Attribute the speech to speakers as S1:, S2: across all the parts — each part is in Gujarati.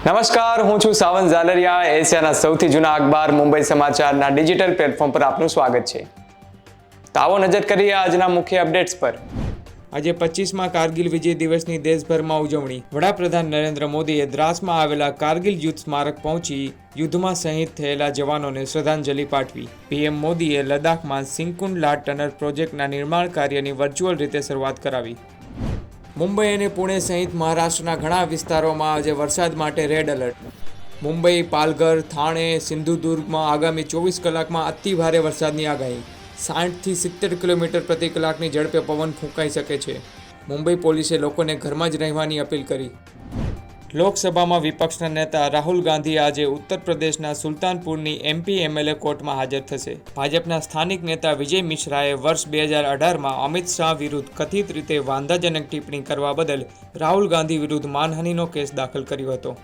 S1: નમસ્કાર, હું છું સાવન ઝાલરિયા. એશિયાના સૌથી જૂના અખબાર મુંબઈ સમાચારના ડિજિટલ પ્લેટફોર્મ પર આપનું સ્વાગત છે. તો આવો નજર કરીએ આજના મુખ્ય અપડેટ્સ પર. આજે 25મા કારગિલ વિજય દિવસની દેશભરમાં ઉજવણી. વડાપ્રધાન નરેન્દ્ર મોદીએ દ્રાસમાં આવેલા કારગિલ યુદ્ધ સ્મારક પહોંચી યુદ્ધમાં શહીદ થયેલા જવાનોને શ્રદ્ધાંજલિ પાઠવી. પીએમ મોદીએ લદ્દાખમાં સિંકુન લાટ ટનલ પ્રોજેક્ટના નિર્માણ કાર્યની વર્ચ્યુઅલ રીતે શરૂઆત કરાવી. મુંબઈ અને પુણે સહિત મહારાષ્ટ્રના ઘણા વિસ્તારોમાં આજે વરસાદ માટે રેડ એલર્ટ. મુંબઈ, પાલઘર, થાણે, સિંધુદુર્ગમાં આગામી 24 કલાકમાં અતિભારે વરસાદની આગાહી. 60થી 70 કિલોમીટર પ્રતિ કલાકની ઝડપે પવન ફૂંકાઈ શકે છે. મુંબઈ પોલીસે લોકોને ઘરમાં જ રહેવાની અપીલ કરી. લોકસભામાં વિપક્ષના નેતા રાહુલ ગાંધી આજે ઉત્તર પ્રદેશના સુલતાનપુરની એમપી એમએલએ કોર્ટમાં હાજર થશે. ભાજપના સ્થાનિક નેતા વિજય મિશ્રાએ વર્ષ 2018માં અમિત શાહ વિરુદ્ધ કથિત રીતે વાંધાજનક ટિપ્પણી કરવા બદલ રાહુલ ગાંધી વિરુદ્ધ માનહાનિનો કેસ દાખલ કર્યો હતો.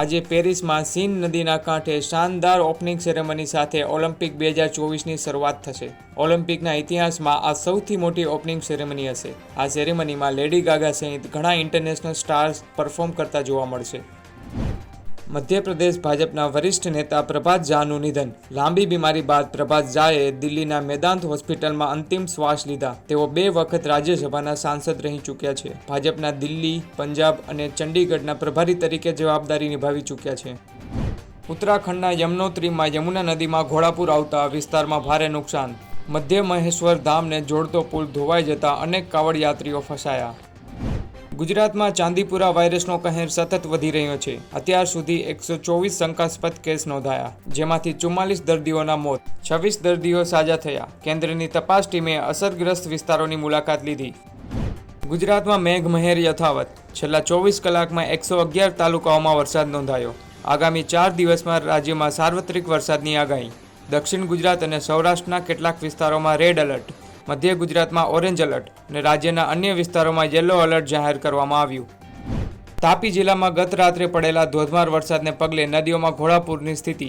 S1: આજે પેરિસમાં સીન નદીના કાંઠે શાનદાર ઓપનિંગ સેરેમની સાથે ઓલિમ્પિક 2024ની શરૂઆત થશે. ઓલિમ્પિકના ઇતિહાસમાં આ સૌથી મોટી ઓપનિંગ સેરેમની હશે. આ સેરેમનીમાં લેડી ગાગા સહિત ઘણા ઇન્ટરનેશનલ સ્ટાર્સ પરફોર્મ કરતા જોવા મળશે. મધ્યપ્રદેશ ભાજપના વરિષ્ઠ નેતા પ્રભાત ઝાનું નિધન. લાંબી બીમારી બાદ પ્રભાત ઝાએ દિલ્હીના મેદાંત હોસ્પિટલમાં અંતિમ શ્વાસ લીધા. તેઓ 2 વખત રાજ્યસભાના સાંસદ રહી ચૂક્યા છે. ભાજપના દિલ્હી, પંજાબ અને ચંડીગઢના પ્રભારી તરીકે જવાબદારી નિભાવી ચૂક્યા છે. ઉત્તરાખંડના યમનોત્રીમાં યમુના નદીમાં ઘોડાપૂર આવતા વિસ્તારમાં ભારે નુકસાન. મધ્ય મહેશ્વર ધામને જોડતો પુલ ધોવાઈ જતા અનેક કાવડ યાત્રીઓ ફસાયા. ગુજરાતમાં ચાંદીપુરા વાયરસનો કહેર સતત વધી રહ્યો છે. અત્યાર સુધી 124 શંકાસ્પદ કેસ નોંધાયા, જેમાંથી 44 દર્દીઓના મોત, 26 દર્દીઓ સાજા થયા. કેન્દ્રની તપાસ ટીમે અસરગ્રસ્ત વિસ્તારોની મુલાકાત લીધી. ગુજરાતમાં મેઘમહેર યથાવત. છેલ્લા 24 કલાકમાં 111 તાલુકાઓમાં વરસાદ નોંધાયો. આગામી 4 દિવસમાં રાજ્યમાં સાર્વત્રિક વરસાદની આગાહી. દક્ષિણ ગુજરાત અને સૌરાષ્ટ્રના કેટલાક વિસ્તારોમાં રેડ એલર્ટ, મધ્ય ગુજરાતમાં ઓરેન્જ એલર્ટ અને રાજ્યના અન્ય વિસ્તારોમાં યલો એલર્ટ જાહેર કરવામાં આવ્યું. તાપી જિલ્લામાં ગત રાત્રે પડેલા ધોધમાર વરસાદને પગલે નદીઓમાં ઘોડાપૂરની સ્થિતિ.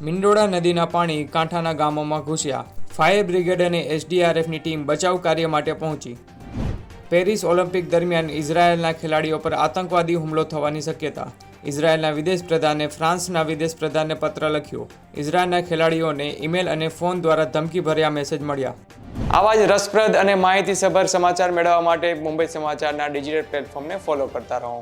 S1: મિંડોળા નદીના પાણી કાંઠાના ગામોમાં ઘૂસ્યા. ફાયર બ્રિગેડ અને એસડીઆરએફની ટીમ બચાવ કાર્ય માટે પહોંચી. પેરિસ ઓલિમ્પિક દરમિયાન ઇઝરાયેલના ખેલાડીઓ પર આતંકવાદી હુમલો થવાની શક્યતા. ઇઝરાયેલના વિદેશ પ્રધાને ફ્રાન્સના વિદેશ પ્રધાનને પત્ર લખ્યો. ઇઝરાયેલના ખેલાડીઓને ઈમેલ અને ફોન દ્વારા ધમકીભર્યા મેસેજ મળ્યા. આવા જ રસપ્રદ અને માહિતીસભર સમાચાર મેળવવા માટે મુંબઈ સમાચારના ડિજિટલ પ્લેટફોર્મને ફોલો કરતા રહો.